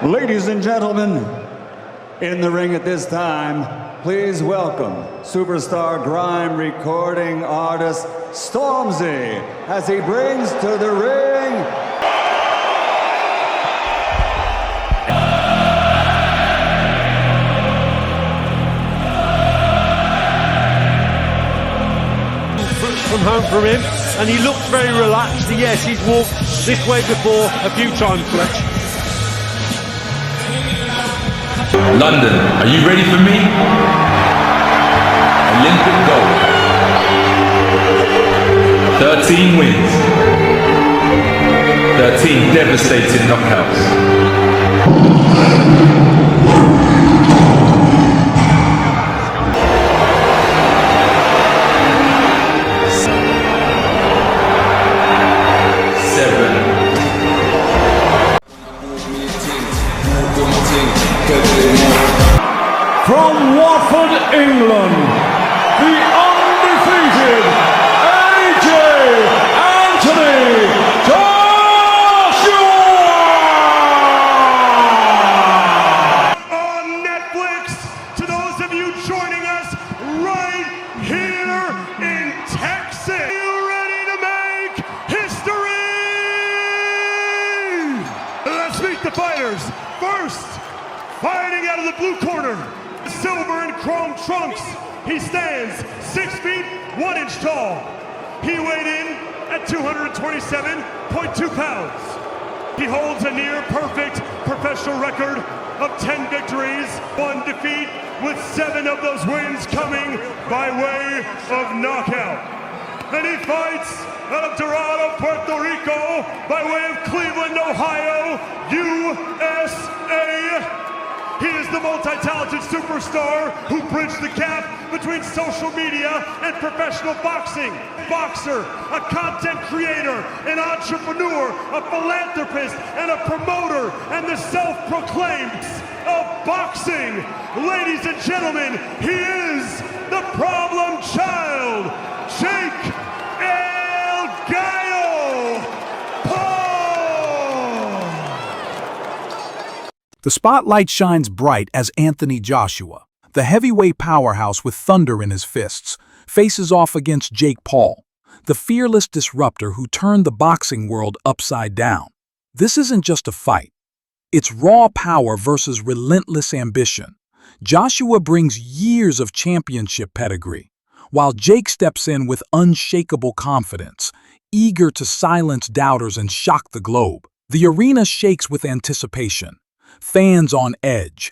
Ladies and gentlemen, in the ring at this time, please welcome superstar grime recording artist Stormzy as he brings to the ring from home from him, and he looks very relaxed. Yes, he's walked this way before a few times, Fletch. London, are you ready for me? Olympic gold. 13 wins. 13 devastating knockouts. From Watford, England, the undefeated AJ Anthony Joshua! On Netflix, to those of you joining us right here in Texas. Are you ready to make history? Let's meet the fighters. First, fighting out of the blue corner, silver and chrome trunks. He stands 6 feet 1 inch tall. He weighed in at 227.2 pounds. He holds a near perfect professional record of 10 victories, 1 defeat, with 7 of those wins coming by way of knockout. And he fights out of Dorado, Puerto Rico, by way of Cleveland, Ohio, USA. He is the multi-talented superstar who bridged the gap between social media and professional boxing. Boxer, a content creator, an entrepreneur, a philanthropist, and a promoter, and the self-proclaimed of boxing. Ladies and gentlemen, he is the problem child, Jake El Gallo Paul. The spotlight shines bright as Anthony Joshua, the heavyweight powerhouse with thunder in his fists, faces off against Jake Paul, the fearless disruptor who turned the boxing world upside down. This isn't just a fight. It's raw power versus relentless ambition. Joshua brings years of championship pedigree, while Jake steps in with unshakable confidence, eager to silence doubters and shock the globe. The arena shakes with anticipation. Fans on edge,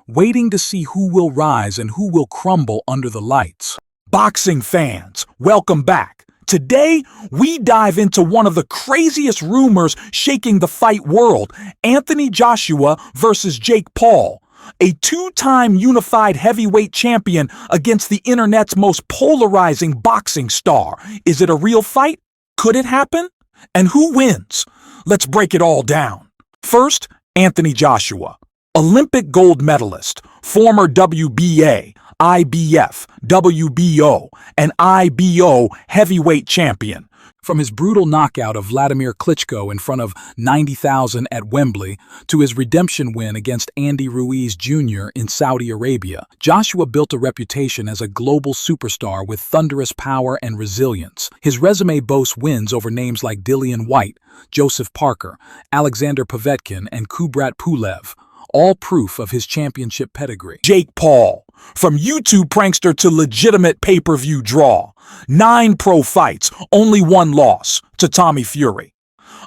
waiting to see who will rise and who will crumble under the lights. Boxing fans, welcome back. Today, we dive into one of the craziest rumors shaking the fight world, Anthony Joshua versus Jake Paul, a 2-time unified heavyweight champion against the internet's most polarizing boxing star. Is it a real fight? Could it happen? And who wins? Let's break it all down. First, Anthony Joshua, Olympic gold medalist, former WBA, IBF, WBO, and IBO heavyweight champion. From his brutal knockout of Vladimir Klitschko in front of 90,000 at Wembley to his redemption win against Andy Ruiz Jr. in Saudi Arabia, Joshua built a reputation as a global superstar with thunderous power and resilience. His resume boasts wins over names like Dillian Whyte, Joseph Parker, Alexander Povetkin, and Kubrat Pulev, all proof of his championship pedigree. Jake Paul, from YouTube prankster to legitimate pay-per-view draw. 9 pro fights, only 1 loss, to Tommy Fury.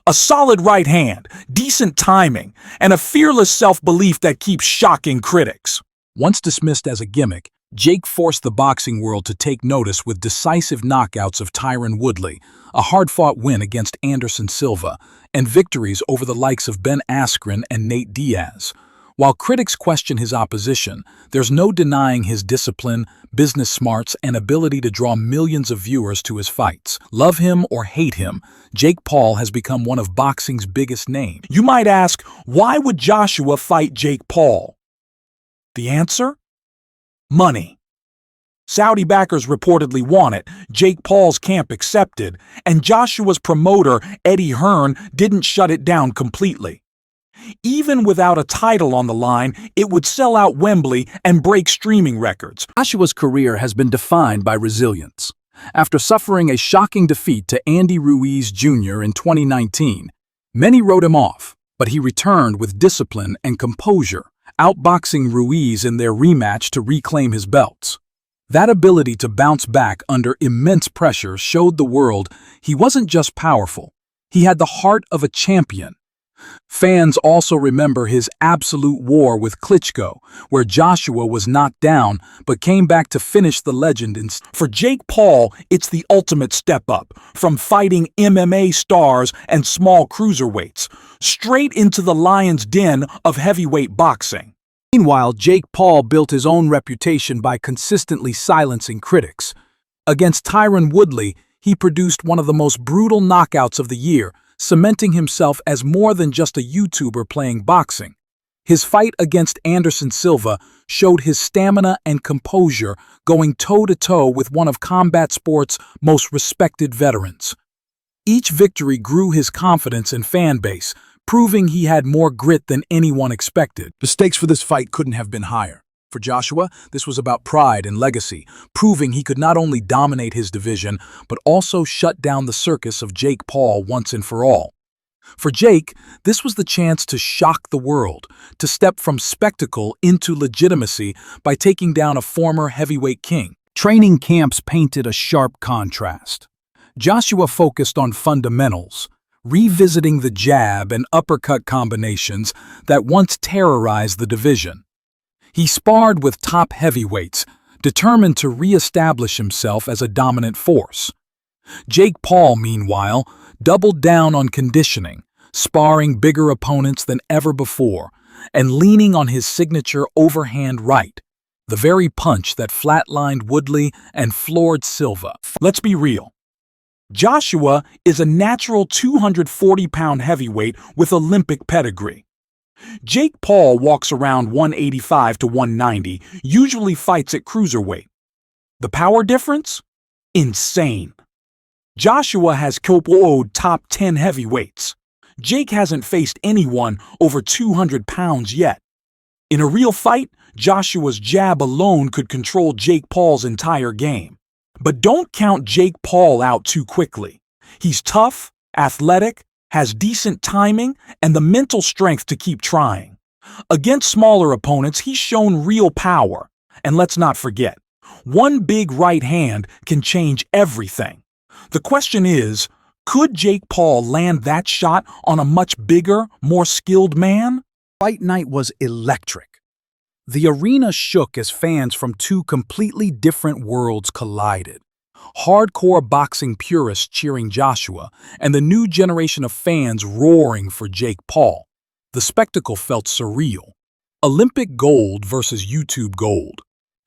A solid right hand, decent timing, and a fearless self-belief that keeps shocking critics. Once dismissed as a gimmick, Jake forced the boxing world to take notice with decisive knockouts of Tyron Woodley, a hard-fought win against Anderson Silva, and victories over the likes of Ben Askren and Nate Diaz. While critics question his opposition, there's no denying his discipline, business smarts, and ability to draw millions of viewers to his fights. Love him or hate him, Jake Paul has become one of boxing's biggest names. You might ask, why would Joshua fight Jake Paul? The answer? Money. Saudi backers reportedly want it, Jake Paul's camp accepted, and Joshua's promoter, Eddie Hearn, didn't shut it down completely. Even without a title on the line, it would sell out Wembley and break streaming records. Joshua's career has been defined by resilience. After suffering a shocking defeat to Andy Ruiz Jr. in 2019, many wrote him off, but he returned with discipline and composure, outboxing Ruiz in their rematch to reclaim his belts. That ability to bounce back under immense pressure showed the world he wasn't just powerful, he had the heart of a champion. Fans also remember his absolute war with Klitschko, where Joshua was knocked down but came back to finish the legend. For Jake Paul, it's the ultimate step up, from fighting MMA stars and small cruiserweights, straight into the lion's den of heavyweight boxing. Meanwhile, Jake Paul built his own reputation by consistently silencing critics. Against Tyron Woodley, he produced one of the most brutal knockouts of the year, cementing himself as more than just a YouTuber playing boxing. His fight against Anderson Silva showed his stamina and composure, going toe-to-toe with one of combat sports' most respected veterans. Each victory grew his confidence and fan base, proving he had more grit than anyone expected. The stakes for this fight couldn't have been higher. For Joshua, this was about pride and legacy, proving he could not only dominate his division, but also shut down the circus of Jake Paul once and for all. For Jake, this was the chance to shock the world, to step from spectacle into legitimacy by taking down a former heavyweight king. Training camps painted a sharp contrast. Joshua focused on fundamentals, revisiting the jab and uppercut combinations that once terrorized the division. He sparred with top heavyweights, determined to re-establish himself as a dominant force. Jake Paul, meanwhile, doubled down on conditioning, sparring bigger opponents than ever before, and leaning on his signature overhand right, the very punch that flatlined Woodley and floored Silva. Let's be real. Joshua is a natural 240-pound heavyweight with Olympic pedigree. Jake Paul walks around 185 to 190, usually fights at cruiserweight. The power difference? Insane. Joshua has KO'd top 10 heavyweights. Jake hasn't faced anyone over 200 pounds yet. In a real fight, Joshua's jab alone could control Jake Paul's entire game. But don't count Jake Paul out too quickly. He's tough, athletic, has decent timing, and the mental strength to keep trying. Against smaller opponents, he's shown real power. And let's not forget, one big right hand can change everything. The question is, could Jake Paul land that shot on a much bigger, more skilled man? Fight night was electric. The arena shook as fans from two completely different worlds collided. Hardcore boxing purists cheering Joshua, and the new generation of fans roaring for Jake Paul. The spectacle felt surreal. Olympic gold versus YouTube gold.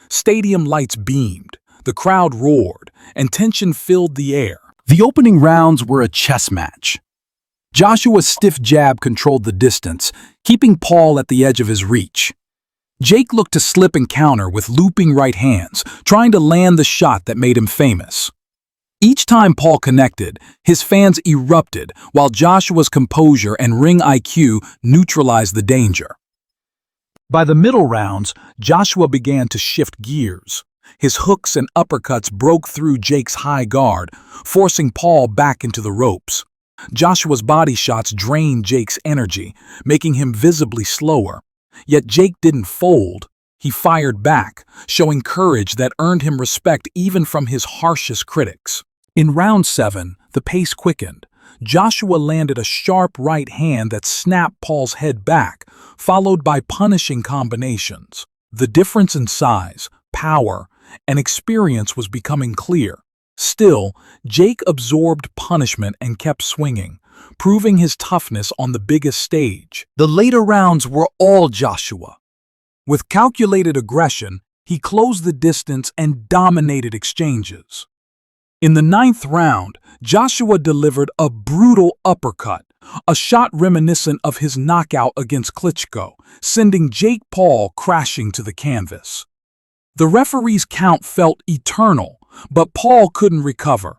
Stadium lights beamed, the crowd roared, and tension filled the air. The opening rounds were a chess match. Joshua's stiff jab controlled the distance, keeping Paul at the edge of his reach. Jake looked to slip and counter with looping right hands, trying to land the shot that made him famous. Each time Paul connected, his fans erupted, while Joshua's composure and ring IQ neutralized the danger. By the middle rounds, Joshua began to shift gears. His hooks and uppercuts broke through Jake's high guard, forcing Paul back into the ropes. Joshua's body shots drained Jake's energy, making him visibly slower. Yet Jake didn't fold. He fired back, showing courage that earned him respect even from his harshest critics. In round 7, the pace quickened. Joshua landed a sharp right hand that snapped Paul's head back, followed by punishing combinations. The difference in size, power, and experience was becoming clear. Still, Jake absorbed punishment and kept swinging, proving his toughness on the biggest stage. The later rounds were all Joshua. With calculated aggression, he closed the distance and dominated exchanges. In the 9th round, Joshua delivered a brutal uppercut, a shot reminiscent of his knockout against Klitschko, sending Jake Paul crashing to the canvas. The referee's count felt eternal, but Paul couldn't recover.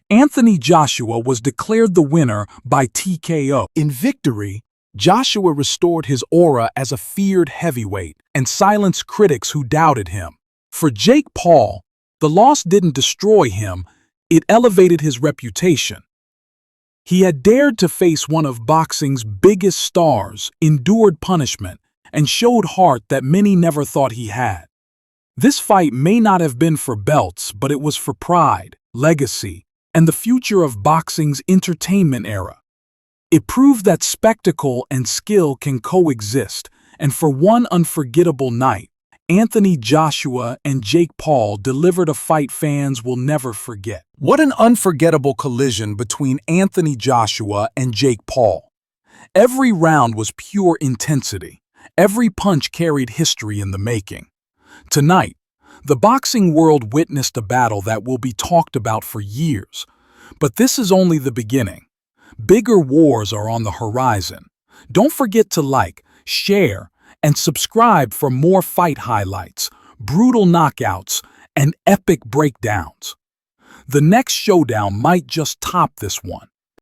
Anthony Joshua was declared the winner by TKO. In victory, Joshua restored his aura as a feared heavyweight and silenced critics who doubted him. For Jake Paul, the loss didn't destroy him, it elevated his reputation. He had dared to face one of boxing's biggest stars, endured punishment, and showed heart that many never thought he had. This fight may not have been for belts, but it was for pride, legacy, and the future of boxing's entertainment era. It proved that spectacle and skill can coexist, and for one unforgettable night, Anthony Joshua and Jake Paul delivered a fight fans will never forget. What an unforgettable collision between Anthony Joshua and Jake Paul. Every round was pure intensity. Every punch carried history in the making. Tonight, the boxing world witnessed a battle that will be talked about for years. But this is only the beginning. Bigger wars are on the horizon. Don't forget to like, share, and subscribe for more fight highlights, brutal knockouts, and epic breakdowns. The next showdown might just top this one.